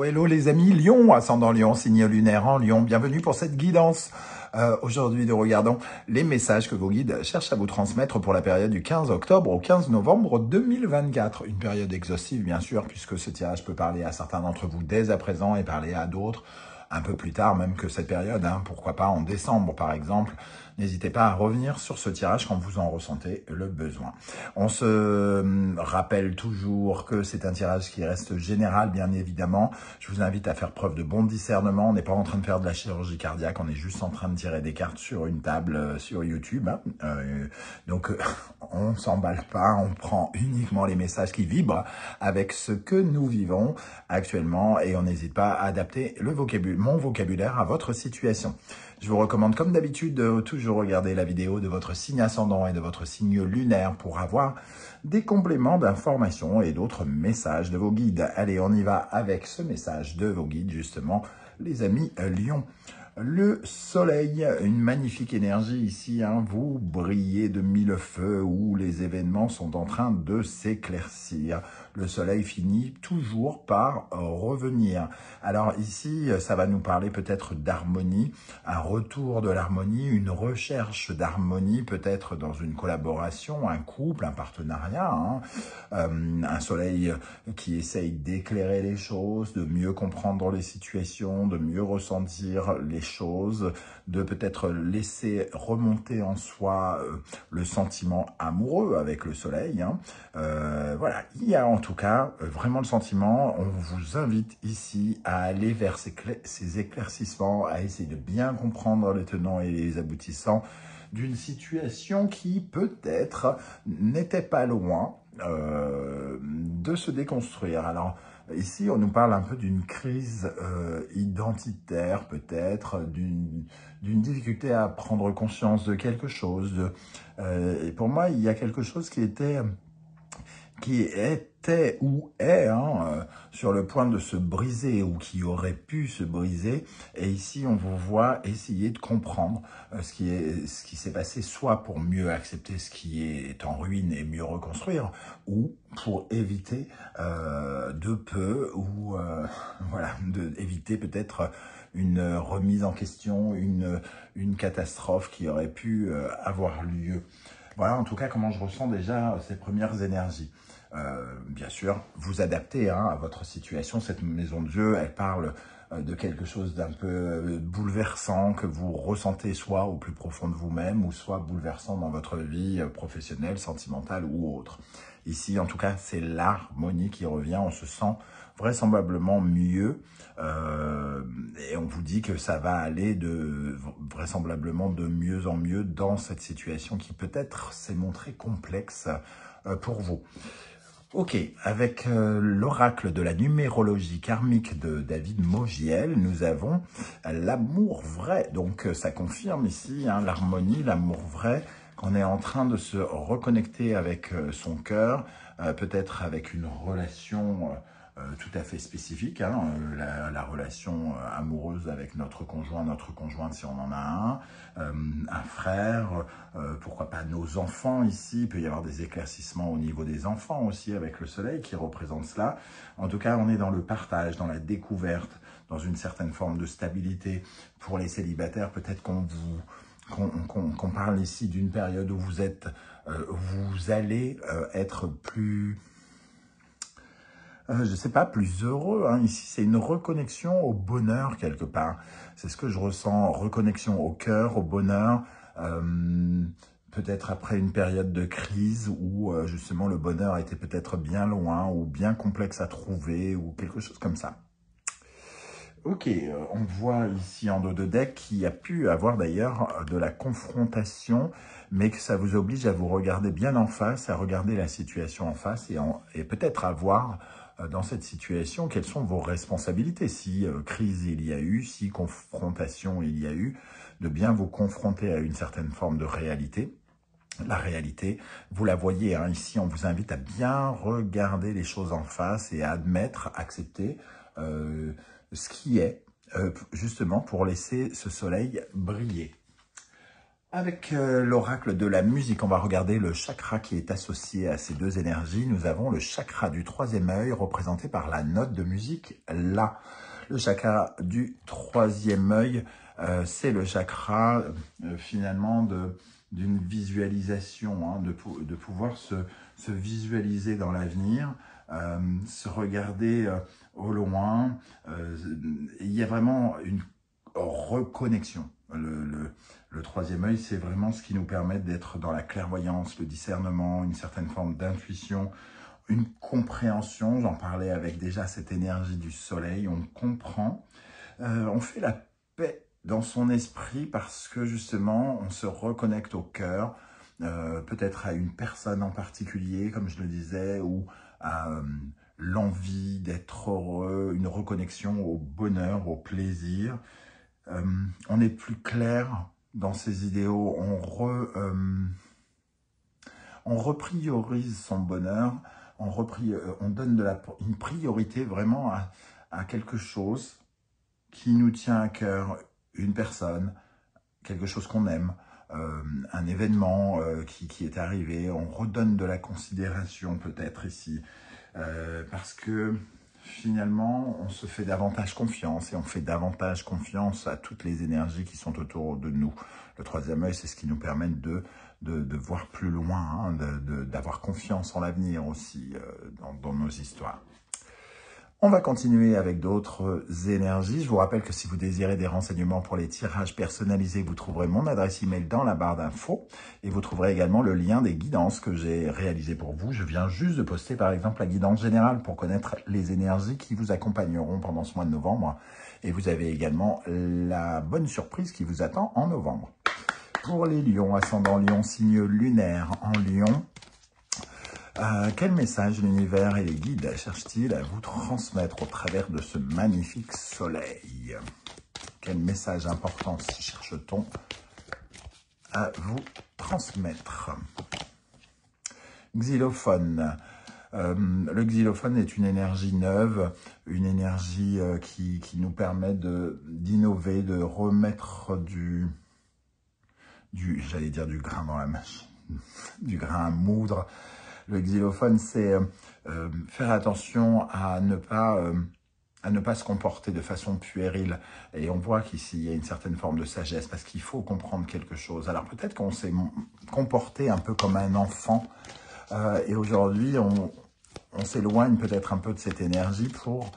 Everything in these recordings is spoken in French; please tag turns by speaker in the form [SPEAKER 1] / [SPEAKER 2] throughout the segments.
[SPEAKER 1] hello les amis, Lion, ascendant Lion, signe lunaire en Lion, bienvenue pour cette guidance. Aujourd'hui, nous regardons les messages que vos guides cherchent à vous transmettre pour la période du 15 octobre au 15 novembre 2024. Une période exhaustive, bien sûr, puisque ce tirage peut parler à certains d'entre vous dès à présent et parler à d'autres un peu plus tard même que cette période, pourquoi pas en décembre par exemple. N'hésitez pas à revenir sur ce tirage quand vous en ressentez le besoin. On se rappelle toujours que c'est un tirage qui reste général, bien évidemment. Je vous invite à faire preuve de bon discernement. On n'est pas en train de faire de la chirurgie cardiaque, on est juste en train de tirer des cartes sur une table sur YouTube. Donc, on s'emballe pas, on prend uniquement les messages qui vibrent avec ce que nous vivons actuellement et on n'hésite pas à adapter mon vocabulaire à votre situation. Je vous recommande comme d'habitude de toujours regarder la vidéo de votre signe ascendant et de votre signe lunaire pour avoir des compléments d'informations et d'autres messages de vos guides. Allez, on y va avec ce message de vos guides, justement, les amis Lion. Le soleil, une magnifique énergie ici, vous brillez de mille feux où les événements sont en train de s'éclaircir. Le soleil finit toujours par revenir. Alors ici, ça va nous parler peut-être d'harmonie, un retour de l'harmonie, une recherche d'harmonie, peut-être dans une collaboration, un couple, un partenariat, un soleil qui essaye d'éclairer les choses, de mieux comprendre les situations, de mieux ressentir les choses, de peut-être laisser remonter en soi le sentiment amoureux avec le soleil. Voilà, il y a en tout cas vraiment le sentiment, on vous invite ici à aller vers ces éclaircissements, à essayer de bien comprendre les tenants et les aboutissants d'une situation qui peut-être n'était pas loin de se déconstruire. Alors ici, on nous parle un peu d'une crise identitaire, peut-être, d'une difficulté à prendre conscience de quelque chose. Et pour moi, il y a quelque chose qui était ou est sur le point de se briser ou qui aurait pu se briser. Et ici, on vous voit essayer de comprendre ce qui s'est passé, soit pour mieux accepter ce qui est en ruine et mieux reconstruire, ou pour éviter de peu, ou voilà, éviter peut-être une remise en question, une catastrophe qui aurait pu avoir lieu. Voilà en tout cas comment je ressens déjà ces premières énergies. Bien sûr, vous adaptez à votre situation. Cette maison de jeu, elle parle de quelque chose d'un peu bouleversant que vous ressentez soit au plus profond de vous-même ou soit bouleversant dans votre vie professionnelle, sentimentale ou autre. Ici, en tout cas, c'est l'harmonie qui revient. On se sent vraisemblablement mieux et on vous dit que ça va aller vraisemblablement de mieux en mieux dans cette situation qui peut-être s'est montrée complexe pour vous. Ok, avec l'oracle de la numérologie karmique de David Mogiel, nous avons l'amour vrai. Donc ça confirme ici l'harmonie, l'amour vrai, qu'on est en train de se reconnecter avec son cœur, peut-être avec une relation tout à fait spécifique, la relation amoureuse avec notre conjointe si on en a un frère, pourquoi pas nos enfants ici, il peut y avoir des éclaircissements au niveau des enfants aussi avec le soleil qui représente cela. En tout cas, on est dans le partage, dans la découverte, dans une certaine forme de stabilité. Pour les célibataires, peut-être qu'on parle ici d'une période où vous allez être plus... je sais pas, plus heureux. Ici, c'est une reconnexion au bonheur quelque part. C'est ce que je ressens, reconnexion au cœur, au bonheur. Peut-être après une période de crise où justement le bonheur était peut-être bien loin ou bien complexe à trouver ou quelque chose comme ça. Ok, on voit ici en dos de deck qu'il y a pu avoir d'ailleurs de la confrontation, mais que ça vous oblige à vous regarder bien en face, à regarder la situation en face et peut-être à voir dans cette situation quelles sont vos responsabilités. Si crise il y a eu, si confrontation il y a eu, de bien vous confronter à une certaine forme de réalité. La réalité, vous la voyez, ici on vous invite à bien regarder les choses en face et à admettre, accepter ce qui est, justement pour laisser ce soleil briller. Avec l'oracle de la musique, on va regarder le chakra qui est associé à ces deux énergies. Nous avons le chakra du troisième œil représenté par la note de musique La. Le chakra du troisième œil, c'est le chakra finalement d'une visualisation, hein, de pouvoir se visualiser dans l'avenir, se regarder au loin. Il y a vraiment une reconnexion. Le troisième œil, c'est vraiment ce qui nous permet d'être dans la clairvoyance, le discernement, une certaine forme d'intuition, une compréhension. J'en parlais avec déjà cette énergie du soleil, on comprend, on fait la paix dans son esprit parce que justement, on se reconnecte au cœur, peut-être à une personne en particulier, comme je le disais, ou à l'envie d'être heureux, une reconnexion au bonheur, au plaisir. On est plus clair dans ses idéaux, on repriorise son bonheur, on donne une priorité vraiment à quelque chose qui nous tient à cœur, une personne, quelque chose qu'on aime, un événement qui est arrivé, on redonne de la considération peut-être ici, parce que finalement, on se fait davantage confiance et on fait davantage confiance à toutes les énergies qui sont autour de nous. Le troisième œil, c'est ce qui nous permet de voir plus loin, hein, d'avoir confiance en l'avenir aussi dans nos histoires. On va continuer avec d'autres énergies. Je vous rappelle que si vous désirez des renseignements pour les tirages personnalisés, vous trouverez mon adresse email dans la barre d'infos et vous trouverez également le lien des guidances que j'ai réalisées pour vous. Je viens juste de poster par exemple la guidance générale pour connaître les énergies qui vous accompagneront pendant ce mois de novembre. Et vous avez également la bonne surprise qui vous attend en novembre. Pour les lions, ascendant lion, signe lunaire en lion, quel message l'univers et les guides cherchent-ils à vous transmettre au travers de ce magnifique soleil? Quel message important cherche-t-on à vous transmettre? Xylophone. Le xylophone est une énergie neuve, une énergie qui nous permet d'innover, de remettre j'allais dire du grain dans la machine, du grain à moudre. Le xylophone, c'est faire attention à ne pas se comporter de façon puérile. Et on voit qu'ici, il y a une certaine forme de sagesse, parce qu'il faut comprendre quelque chose. Alors peut-être qu'on s'est comporté un peu comme un enfant, et aujourd'hui, on s'éloigne peut-être un peu de cette énergie pour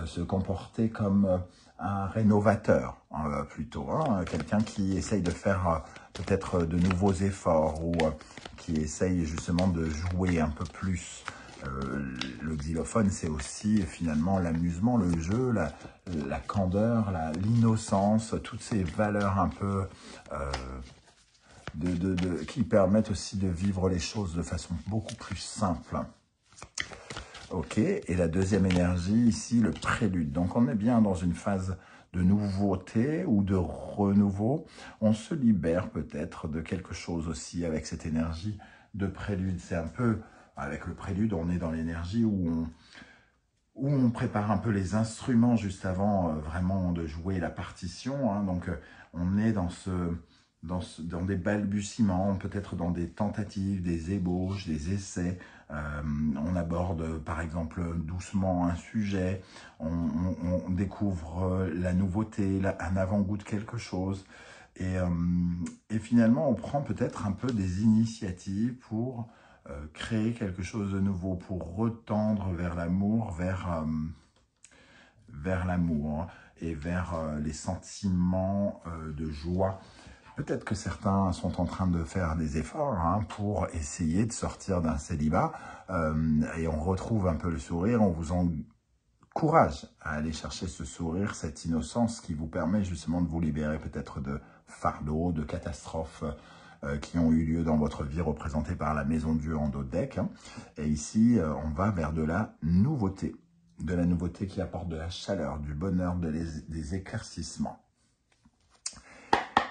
[SPEAKER 1] se comporter comme un rénovateur, plutôt. Hein, quelqu'un qui essaye de faire peut-être de nouveaux efforts ou qui essaye justement de jouer un peu plus. Le xylophone, c'est aussi finalement l'amusement, le jeu, la candeur, l'innocence, toutes ces valeurs un peu qui permettent aussi de vivre les choses de façon beaucoup plus simple. Ok, et la deuxième énergie, ici, le prélude. Donc, on est bien dans une phase de nouveauté ou de renouveau. On se libère peut-être de quelque chose aussi avec cette énergie de prélude. C'est un peu, avec le prélude, on est dans l'énergie où on prépare un peu les instruments juste avant vraiment de jouer la partition. Hein. Donc, on est dans des balbutiements, peut-être dans des tentatives, des ébauches, des essais. On aborde par exemple doucement un sujet, on découvre la nouveauté, un avant-goût de quelque chose. Et finalement, on prend peut-être un peu des initiatives pour créer quelque chose de nouveau, pour retendre vers l'amour, vers l'amour et vers les sentiments de joie. Peut-être que certains sont en train de faire des efforts pour essayer de sortir d'un célibat et on retrouve un peu le sourire. On vous encourage à aller chercher ce sourire, cette innocence qui vous permet justement de vous libérer peut-être de fardeaux, de catastrophes qui ont eu lieu dans votre vie, représentées par la maison Dieu en dos de deck. Et ici, on va vers de la nouveauté qui apporte de la chaleur, du bonheur, des éclaircissements.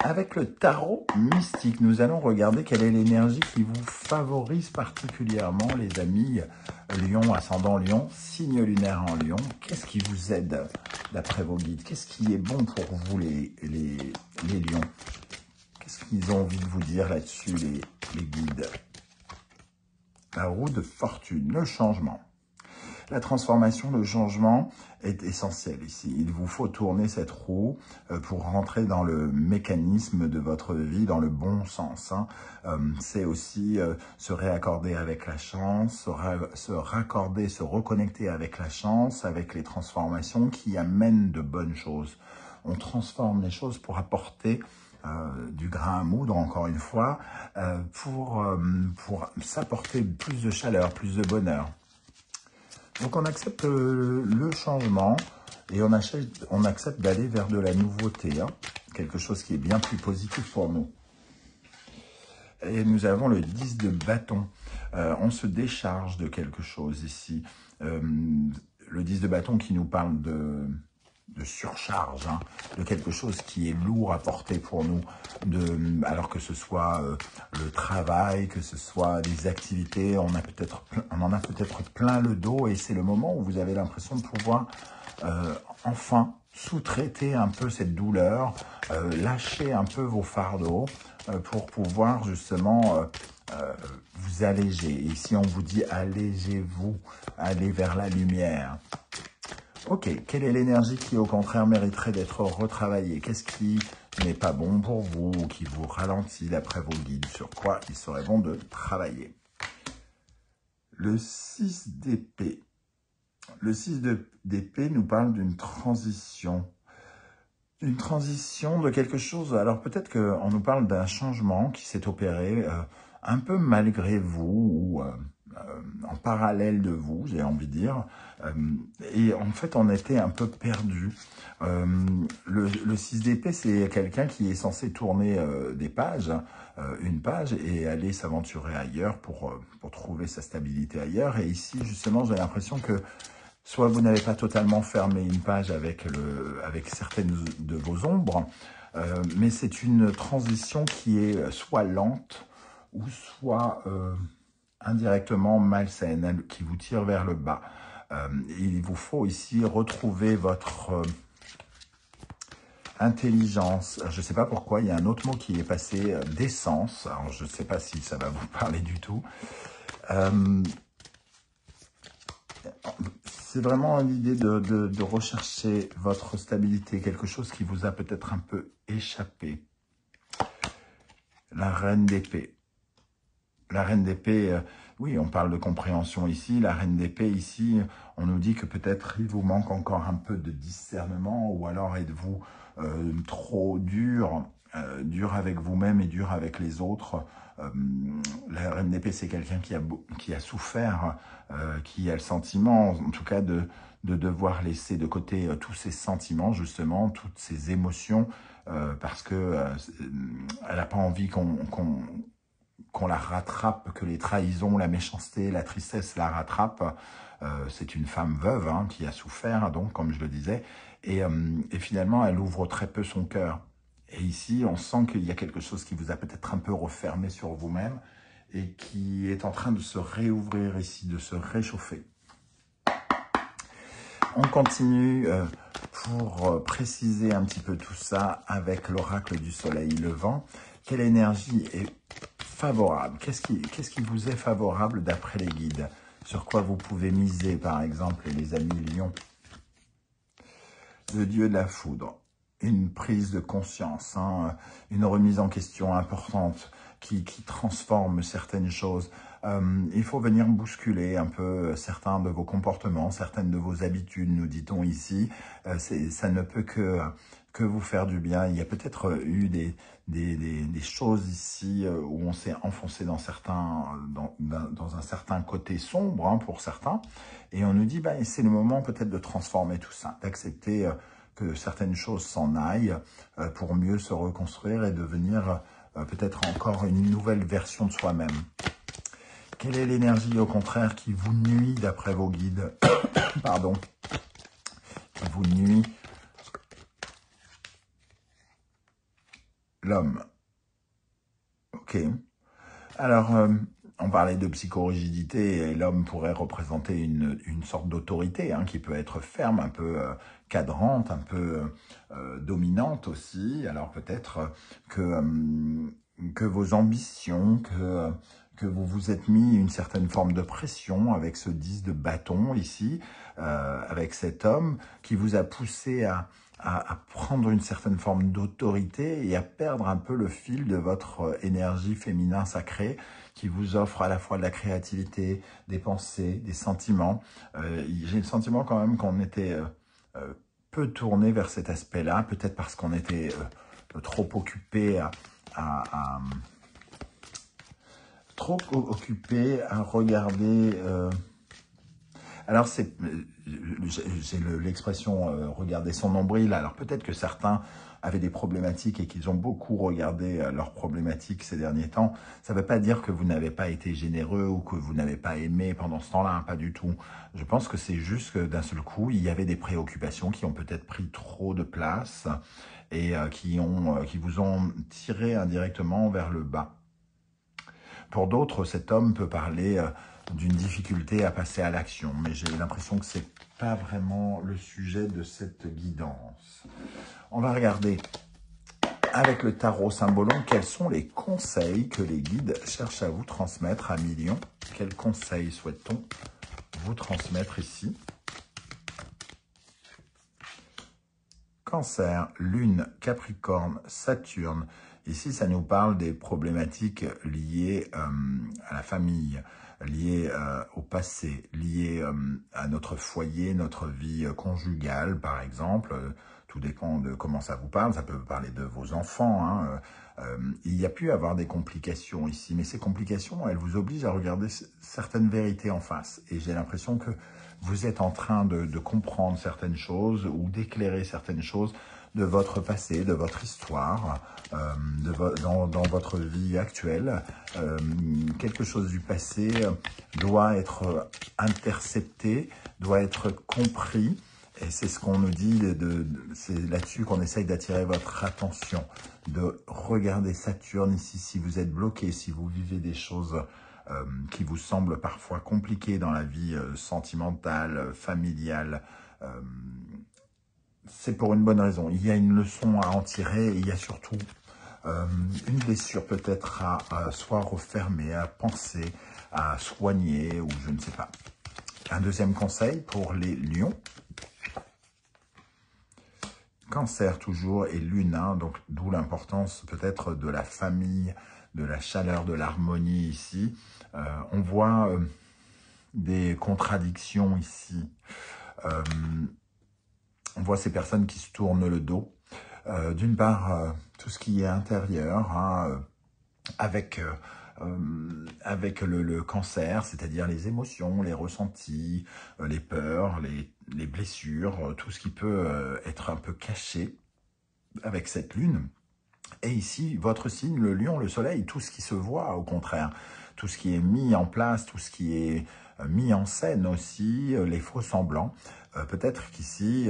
[SPEAKER 1] Avec le tarot mystique, nous allons regarder quelle est l'énergie qui vous favorise particulièrement, les amis Lion, ascendant Lion, signe lunaire en Lion. Qu'est-ce qui vous aide d'après vos guides? Qu'est-ce qui est bon pour vous, les Lions? qu'ils ont envie de vous dire là-dessus, les guides? La roue de fortune, le changement. La transformation, le changement est essentiel ici. Il vous faut tourner cette roue pour rentrer dans le mécanisme de votre vie, dans le bon sens. C'est aussi se réaccorder avec la chance, se raccorder, se reconnecter avec la chance, avec les transformations qui amènent de bonnes choses. On transforme les choses pour apporter du grain à moudre, encore une fois, pour s'apporter plus de chaleur, plus de bonheur. Donc on accepte le changement et on accepte d'aller vers de la nouveauté, quelque chose qui est bien plus positif pour nous. Et nous avons le 10 de bâton. On se décharge de quelque chose ici. Le 10 de bâton qui nous parle de surcharge, de quelque chose qui est lourd à porter pour nous, alors que ce soit le travail, que ce soit des activités, on en a peut-être plein le dos et c'est le moment où vous avez l'impression de pouvoir enfin sous-traiter un peu cette douleur, lâcher un peu vos fardeaux pour pouvoir justement vous alléger. Et ici on vous dit allégez-vous, allez vers la lumière. Ok, quelle est l'énergie qui, au contraire, mériterait d'être retravaillée? Qu'est-ce qui n'est pas bon pour vous ou qui vous ralentit d'après vos guides? Sur quoi il serait bon de travailler? Le 6 d'épée. Le 6 d'épée nous parle d'une transition. Une transition de quelque chose. Alors peut-être qu'on nous parle d'un changement qui s'est opéré un peu malgré vous ou en parallèle de vous, j'ai envie de dire. Et en fait, on était un peu perdu. Le 6 d'épée, c'est quelqu'un qui est censé tourner des pages, une page, et aller s'aventurer ailleurs pour trouver sa stabilité ailleurs. Et ici, justement, j'ai l'impression que soit vous n'avez pas totalement fermé une page avec certaines de vos ombres, mais c'est une transition qui est soit lente ou soit indirectement malsaine, qui vous tire vers le bas. Il vous faut ici retrouver votre intelligence. Je ne sais pas pourquoi, il y a un autre mot qui est passé, décence. Alors, je ne sais pas si ça va vous parler du tout. C'est vraiment l'idée de rechercher votre stabilité, quelque chose qui vous a peut-être un peu échappé. La reine d'épée. La reine d'épée, oui, on parle de compréhension ici. La reine d'épée, ici, on nous dit que peut-être il vous manque encore un peu de discernement ou alors êtes-vous trop dur avec vous-même et dur avec les autres. La reine d'épée, c'est quelqu'un qui a souffert, qui a le sentiment, en tout cas, de devoir laisser de côté tous ses sentiments, justement, toutes ses émotions, parce que elle n'a pas envie qu'on la rattrape, que les trahisons, la méchanceté, la tristesse la rattrapent. C'est une femme veuve qui a souffert, donc, comme je le disais, et finalement, elle ouvre très peu son cœur. Et ici, on sent qu'il y a quelque chose qui vous a peut-être un peu refermé sur vous-même et qui est en train de se réouvrir ici, de se réchauffer. On continue pour préciser un petit peu tout ça avec l'oracle du soleil levant. Quelle énergie est favorable? Qu'est-ce qui vous est favorable d'après les guides? Sur quoi vous pouvez miser, par exemple, les amis lions? Le dieu de la foudre. Une prise de conscience, une remise en question importante qui transforme certaines choses. Il faut venir bousculer un peu certains de vos comportements, certaines de vos habitudes, nous dit-on ici. Ça ne peut que vous faire du bien. Il y a peut-être eu des choses ici où on s'est enfoncé dans un certain côté sombre pour certains. Et on nous dit, c'est le moment peut-être de transformer tout ça, d'accepter que certaines choses s'en aillent pour mieux se reconstruire et devenir peut-être encore une nouvelle version de soi-même. Quelle est l'énergie, au contraire, qui vous nuit d'après vos guides? Pardon. Qui vous nuit? L'homme. Ok. Alors, On parlait de psychorigidité et l'homme pourrait représenter une sorte d'autorité hein, qui peut être ferme, un peu cadrante, un peu dominante aussi. Alors peut-être que vos ambitions, que vous vous êtes mis une certaine forme de pression avec ce 10 de bâton ici, avec cet homme qui vous a poussé à prendre une certaine forme d'autorité et à perdre un peu le fil de votre énergie féminin sacrée qui vous offre à la fois de la créativité, des pensées, des sentiments. J'ai le sentiment quand même qu'on était peu tourné vers cet aspect-là, peut-être parce qu'on était trop occupé à regarder... Alors, j'ai l'expression regarder son nombril. Alors, peut-être que certains avaient des problématiques et qu'ils ont beaucoup regardé leurs problématiques ces derniers temps. Ça ne veut pas dire que vous n'avez pas été généreux ou que vous n'avez pas aimé pendant ce temps-là, hein, pas du tout. Je pense que c'est juste que d'un seul coup, il y avait des préoccupations qui ont peut-être pris trop de place et qui vous ont tiré indirectement vers le bas. Pour d'autres, cet homme peut parler d'une difficulté à passer à l'action, mais j'ai l'impression que c'est pas vraiment le sujet de cette guidance. On va regarder avec le tarot Symbolon quels sont les conseils que les guides cherchent à vous transmettre à millions. Quels conseils souhaite-t-on vous transmettre ici? Cancer, Lune, Capricorne, Saturne. Ici, ça nous parle des problématiques liées à la famille, liées au passé, liées à notre foyer, notre vie conjugale, par exemple. Tout dépend de comment ça vous parle. Ça peut parler de vos enfants. Hein. Il y a pu avoir des complications ici, mais ces complications, elles vous obligent à regarder certaines vérités en face. Et j'ai l'impression que vous êtes en train de comprendre certaines choses ou d'éclairer certaines choses de votre passé, de votre histoire, dans votre vie actuelle. Quelque chose du passé doit être intercepté, doit être compris. Et c'est ce qu'on nous dit, c'est là-dessus qu'on essaye d'attirer votre attention, de regarder Saturne ici, si vous êtes bloqué, si vous vivez des choses qui vous semblent parfois compliquées dans la vie sentimentale, familiale. C'est pour une bonne raison. Il y a une leçon à en tirer et il y a surtout une blessure peut-être à soit refermer, à penser, à soigner ou je ne sais pas. Un deuxième conseil pour les lions. Cancer toujours et Lune, hein, donc d'où l'importance peut-être de la famille, de la chaleur, de l'harmonie ici. On voit des contradictions ici. On voit ces personnes qui se tournent le dos. D'une part, tout ce qui est intérieur, hein, avec le cancer, c'est-à-dire les émotions, les ressentis, les peurs, les blessures, tout ce qui peut être un peu caché avec cette lune. Et ici, votre signe, le lion, le soleil, tout ce qui se voit au contraire, tout ce qui est mis en place, tout ce qui est mis en scène aussi, les faux semblants. Peut-être qu'ici,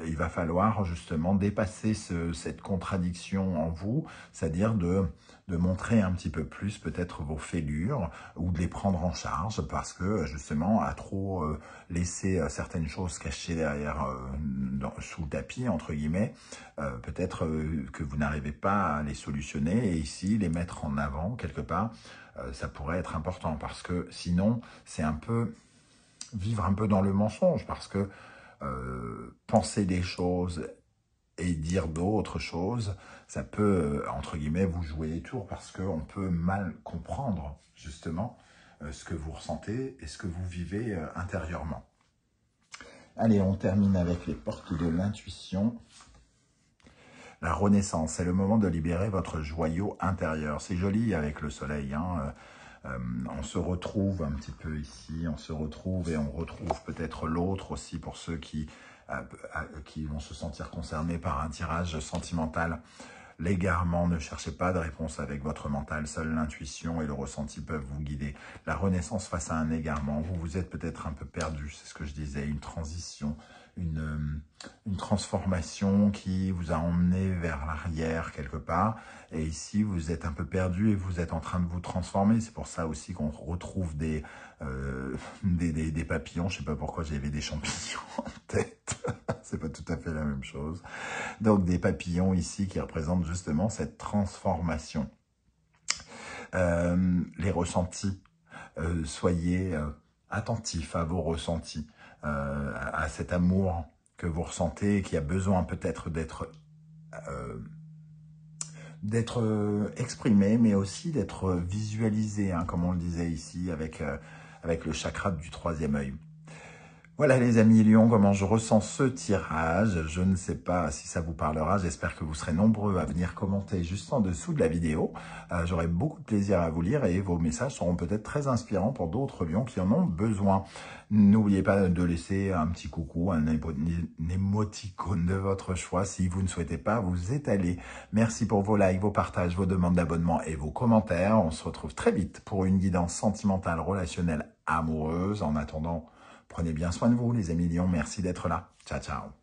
[SPEAKER 1] il va falloir justement dépasser cette contradiction en vous, c'est-à-dire de montrer un petit peu plus peut-être vos fêlures ou de les prendre en charge parce que justement à trop laisser certaines choses cachées derrière, sous le tapis entre guillemets, peut-être que vous n'arrivez pas à les solutionner et ici les mettre en avant quelque part, ça pourrait être important parce que sinon c'est un peu vivre un peu dans le mensonge parce que penser des choses et dire d'autres choses, ça peut, entre guillemets, vous jouer les tours parce qu'on peut mal comprendre, justement, ce que vous ressentez et ce que vous vivez intérieurement. Allez, on termine avec les portes de l'intuition. La renaissance, c'est le moment de libérer votre joyau intérieur. C'est joli avec le soleil, hein. On se retrouve un petit peu ici, on se retrouve et on retrouve peut-être l'autre aussi pour ceux qui vont se sentir concernés par un tirage sentimental. l'égarement. Ne cherchez pas de réponse avec votre mental. Seule l'intuition et le ressenti peuvent vous guider. La renaissance face à un égarement. Vous êtes peut-être un peu perdu, c'est ce que je disais. Une transition, une transformation qui vous a emmené vers l'arrière quelque part. Et ici, vous êtes un peu perdu et vous êtes en train de vous transformer. C'est pour ça aussi qu'on retrouve des papillons. Je sais pas pourquoi j'avais des champignons en tête. C'est pas tout à fait la même chose. Donc, des papillons ici qui représentent justement cette transformation. Les ressentis. Soyez attentifs à vos ressentis, à cet amour que vous ressentez et qui a besoin peut-être d'être exprimé, mais aussi d'être visualisé, hein, comme on le disait ici, avec le chakra du troisième œil. Voilà les amis Lions, comment je ressens ce tirage. Je ne sais pas si ça vous parlera. J'espère que vous serez nombreux à venir commenter juste en dessous de la vidéo. J'aurai beaucoup de plaisir à vous lire et vos messages seront peut-être très inspirants pour d'autres Lions qui en ont besoin. N'oubliez pas de laisser un petit coucou, un émoticône de votre choix si vous ne souhaitez pas vous étaler. Merci pour vos likes, vos partages, vos demandes d'abonnement et vos commentaires. On se retrouve très vite pour une guidance sentimentale, relationnelle, amoureuse. En attendant, prenez bien soin de vous, les amis Lions. Merci d'être là. Ciao, ciao.